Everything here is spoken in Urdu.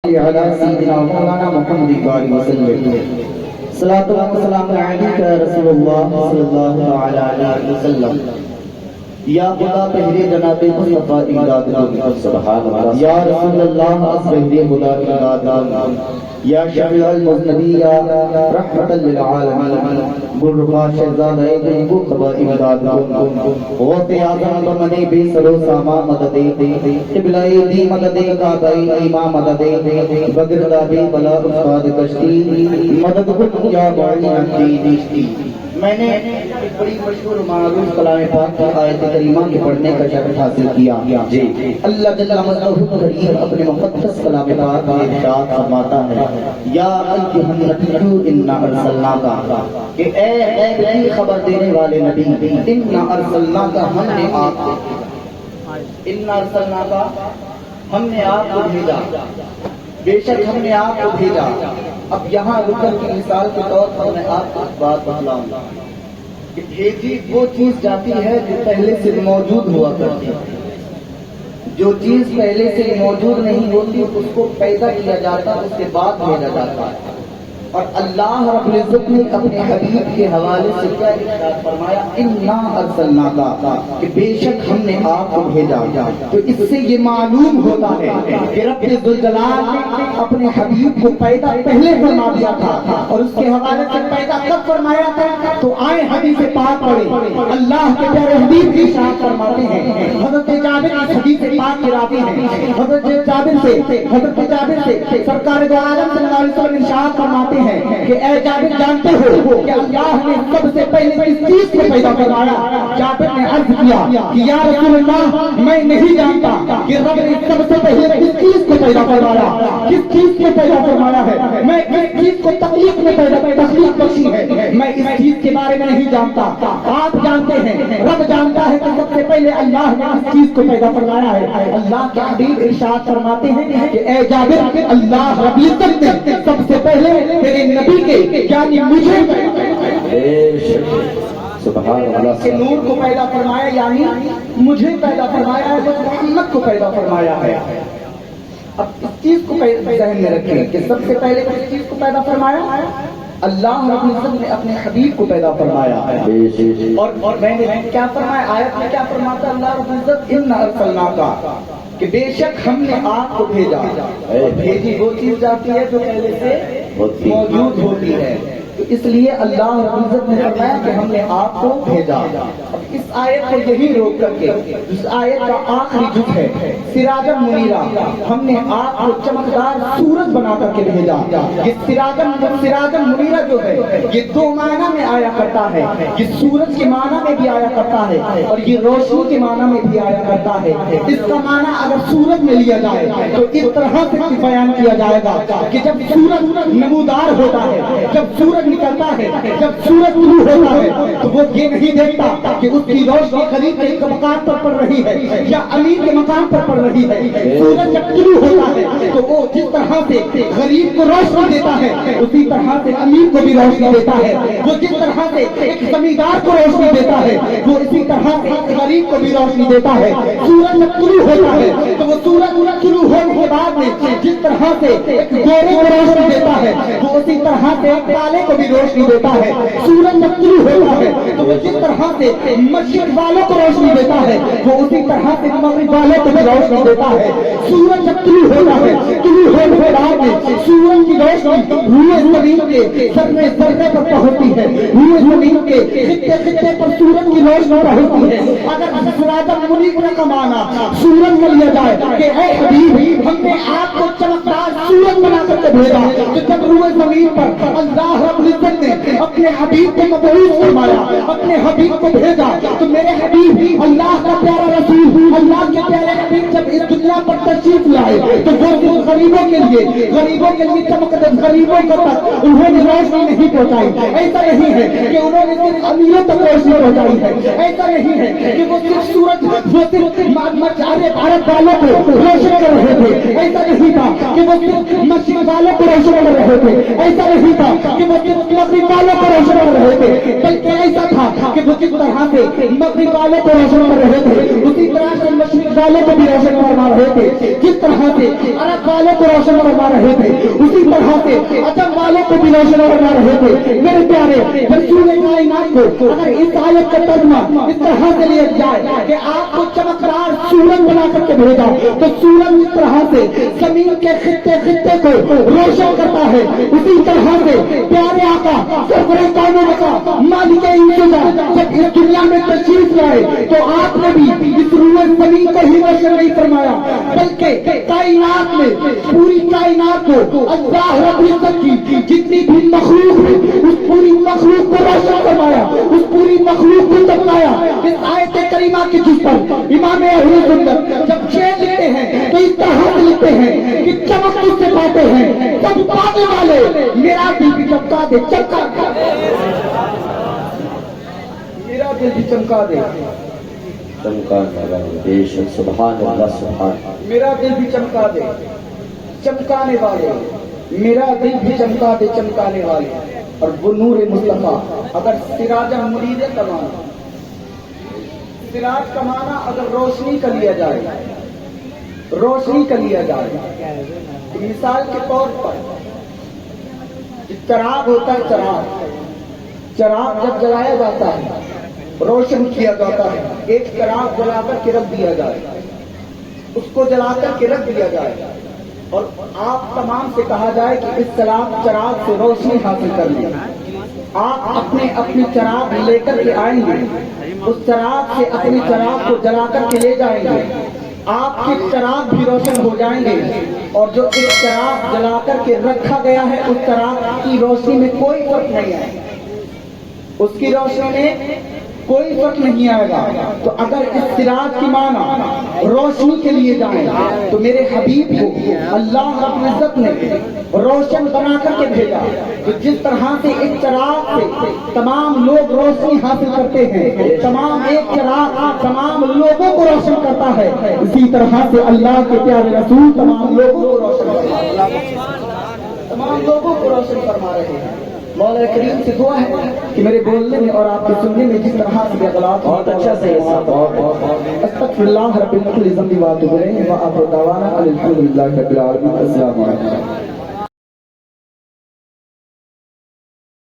على سيدنا مولانا محمد وعلى وسلم صلاة والسلام عليك يا رسول الله صلی اللہ علیہ وسلم. یا خدا پہلے جناب مصطفیٰ امداد سبحان اللہ. یا رسول اللہ پہلے خدا امداد. یا شفیع المذنبین یا رحمت للعالمین گلرخا شہزادہ گلبو خبا امداد غوث اعظم بمنی بے سرو ساما مدد قبلہ دی مدد قادئی امام مدد بگردابی بلا استاد کشتی مدد کن یا معین دینشتی. میں نے ایک بڑی مشہور معروف کلام پاک کی آیت کریمہ کے پڑھنے کا شرف حاصل کیا. اللہ جل مجدہ کریم اپنے مقدس کلام پاک میں ارشاد فرماتا ہے یا ایھا النبی انا ارسلناک کہ اے غیب کی خبر دینے والے نبی انا ارسلناک ہم نے آپ کو انا ارسلناک ہم نے آپ کو بھیجا بے شک ہم نے آپ کو بھیجا. اب یہاں رکن کی مثال کے طور پر میں آپ کو بات بتلاؤں گا کہ بھیجی وہ چیز جاتی ہے جو پہلے سے موجود ہوا کرتی ہے. جو چیز پہلے سے موجود نہیں ہوتی اس کو پیدا کیا جاتا اس کے بعد بھیجا جاتا ہے. اور اللہ رب العزت نے اپنے حبیب کے حوالے سے کیا ارشاد فرمایا انا ارسلناک کہ بے شک ہم نے آپ کو بھیجا. تو اس سے یہ معلوم ہوتا ہے کہ رب ذوالجلال نے اپنے حبیب کو پیدا پہلے فرما دیا تھا اور اس کے حوالے سے پیدا کب فرمایا تھا. تو آئے حدیث پاک پڑھیں. اللہ کے پیارے حبیب کی ارشاد فرماتے ہیں حضرت جابر کی حدیث پاک کی راوی ہیں حضرت جابر سے سرکار دو عالم صلی اللہ علیہ وسلم ارشاد فرماتے ہیں کہ اے جابر جانتے ہو کہ اللہ نے سب سے پہلے کس چیز کو پیدا کروایا. جابر نے عرض کیا کہ یا رسول اللہ میں نہیں جانتا کہ رب نے سب سے پہلے کس چیز کو پیدا کروایا کس چیز کو پیدا فرمایا ہے. میں کس چیز کو تخلیق میں تخلیق بخشی ہے میں اس چیز کے بارے میں نہیں جانتا. آپ جانتے ہیں رب جانتا ہے کہ سب سے پہلے اللہ نے کس چیز کو پیدا فرمایا ہے. اللہ کے حبیب ارشاد فرماتے ہیں کہ اے جابر اللہ رب العزت نے سب سے پہلے تیرے نبی کے یعنی مجھے سبحان اللہ کے نور کو پیدا فرمایا یعنی مجھے پیدا فرمایا ہے محمد کو پیدا فرمایا ہے. اب اس چیز کو ذہن میں رکھیں کہ سب سے پہلے کس چیز کو پیدا فرمایا اللہ رب العزت نے اپنے حبیب کو پیدا فرمایا ہے. اور میں نے کیا فرمایا آیت میں کیا فرماتا ہے اللہ رب العزت انا ارسلناک کہ بے شک ہم نے آپ کو بھیجا. بھیجی وہ چیز جاتی ہے جو پہلے سے موجود ہوتی ہے. تو اس لیے اللہ رب العزت نے فرمایا کہ ہم نے آپ کو بھیجا. اب اس آیت کو یہی روک کر کے اس آیت کا آخری جز ہے سراجا منیرا ہم نے آپ کو چمکدار سورج بنا کر کے بھیجا. یہ سراجا منیرا جو ہے یہ دو معنی میں آیا کرتا ہے. یہ سورج کے معنی میں بھی آیا کرتا ہے اور یہ روشنی کے معنی میں بھی آیا کرتا ہے. اس کا معنی اگر سورج میں لیا جائے تو اس طرح سے بیان کیا جائے گا کہ جب سورج نمودار ہوتا ہے جب سورج نکلتا ہے جب سورج طلوع ہوتا ہے تو وہ یہ نہیں دیکھتا کہ اس کی روشنی خلیفہ کے مقام پر پڑ رہی ہے یا امیر کے مقام پر پڑ رہی ہے. سورج جب طلوع ہوتا ہے تو وہ جس طرح سے غریب کو روشنی دیتا ہے اسی طرح سے امیر کو بھی روشنی دیتا ہے. وہ جس طرح سے ایک زمیندار کو روشنی دیتا ہے وہ اسی طرح سے ایک غریب کو بھی روشنی دیتا ہے. سورج جب طلوع ہوتا ہے تو وہ سورج طلوع ہونے کے بعد میں جس طرح سے ایک گورے کو روشنی دیتا ہے وہ اسی طرح سے ایک کالے کو بھی روشنی دیتا ہے. سورج جب طلوع ہوتا ہے تو وہ جس طرح سے مشرق والوں کو روشنی دیتا ہے وہ اسی طرح سے مغرب والوں کو بھی روشنی دیتا ہے. سورج جب طلوع ہوتا ہے طلوع ہونے کے بعد میں سورج کی روشنی روئے زمین کے ذرے ذرے پر پہنچتی ہے. روئے زمین کے خطے خطے پر سورج کی روشنی پہنچتی ہے. اگر سراجا منیرا کا معنی سورج میں لیا جائے کہ اے حبیب ہم نے آپ کو چمکدار سورج بنا کر کے بھیجا تو جب روئے زمین پر اللہ رب العزت نے اپنے حبیب کو مبعوث فرمایا اپنے حبیب کو بھیجا تو میرے حبیب اللہ کا پیارا رسول اللہ کے پیارے حبیب جب اس دنیا پر تشریف لائے تو وہ غریبوں کے لیے چمکدار غریبوں کو تک انہوں نے روشنی نہیں پہنچائی. ایسا نہیں ہے کہ انہوں نے صرف امیروں تک روشنی پہنچائی ہے. ایسا نہیں ہے کہ وہ صرف سورج وہ صرف بھارت والوں کو روشن کر رہے تھے. ایسا نہیں تھا کہ وہ صرف مشرق والوں کو روشن کر رہے تھے. ایسا نہیں تھا کہ وہ صرف مغرب والوں کو روشن کر رہے تھے. بلکہ ایسا تھا کہ وہ جس طرح سے مغرب والوں کو روشن کر رہے تھے اسی طرح سے مشرق والوں کو بھی روشن فرما رہے تھے، جس طرح سے عرب والوں کو روشن فرما رہے تھے اسی طرح سے عجم والوں کو بھی روشن فرما رہے تھے۔ میرے پیارے رسول کائنات کو اگر اس آیت کا ترجمہ اس طرح سے لیا جائے کہ آپ کو چمکدار سورج بنا کر کے بھیجا تو سورج جس طرح سے زمین کے خطے خطے کو روشن کرتا ہے اسی طرح سے پیارے آقا سرور کائنات کا مالک انتظام جب اس دنیا میں تشریف لائے تو آپ نے بھی اس روح زمین کو ہی روشن نہیں فرمایا بلکہ کائنات میں پوری کائنات کو اللہ رب العزت کی جتنی بھی مخلوق ہے اس پوری مخلوق کو روشن فرمایا، اس پوری مخلوق کو چمکایا۔ اس آیت کریمہ کی جس پر امام اہل سنت جب شعر لکھتے ہیں تو اس طرح سے لکھتے ہیں کہ چمک کس سے پاتے ہیں؟ سب پانے والے میرا دل بھی چمکا دے، چمکا میرا دل بھی چمکا دے، بے شک سبحان اللہ سبحان میرا دل بھی چمکا دے، چمکانے والے میرا دل بھی چمکا دے، چمکانے والے۔ اور وہ نور مصطفیٰ اگر سراج مرید کمانا، سراج کمانا اگر روشنی کا لیا جائے، روشنی کا لیا جائے تو مثال کے طور پر چراغ ہوتا ہے، چراغ جب جلایا جاتا ہے روشن کیا جاتا ہے، ایک چراغ جلا کر کے رکھ دیا جائے، اس کو جلا کر کے رکھ دیا جائے اور آپ تمام سے کہا جائے کہ اس چراغ سے روشنی حاصل کر لیں۔ آپ اپنے چراغ لے کر کے آئیں گے، اس چراغ سے اپنے چراغ کو جلا کر کے لے جائیں گے، آپ کے چراغ بھی روشن ہو جائیں گے اور جو ایک چراغ جلا کر کے رکھا گیا ہے اس چراغ کی روشنی میں کوئی فرق نہیں آئے گا، اس کی روشنی میں کوئی فرق نہیں آئے گا۔ تو اگر اس سراج کی معنی روشنی کے لیے جائیں تو میرے حبیب کو اللہ رب العزت نے روشن بنا کر کے بھیجا، تو جس طرح سے ایک چراغ سے تمام لوگ روشنی حاصل کرتے ہیں، ایک چراغ تمام لوگوں کو روشن کرتا ہے، اسی طرح سے اللہ کے پیارے رسول تمام لوگوں کو روشن کرتا ہے، تمام لوگوں کو روشن فرما رہے ہیں۔ مولا کریم سے دعا ہے کہ میرے بولنے میں اور آپ کے سننے میں جس طرح سے غلط بہت اچھا سے استغفر اللہ رب العزت و اتوب الیہ وآخر دعوانا الحمد للہ رب العالمین۔ السلام علیکم۔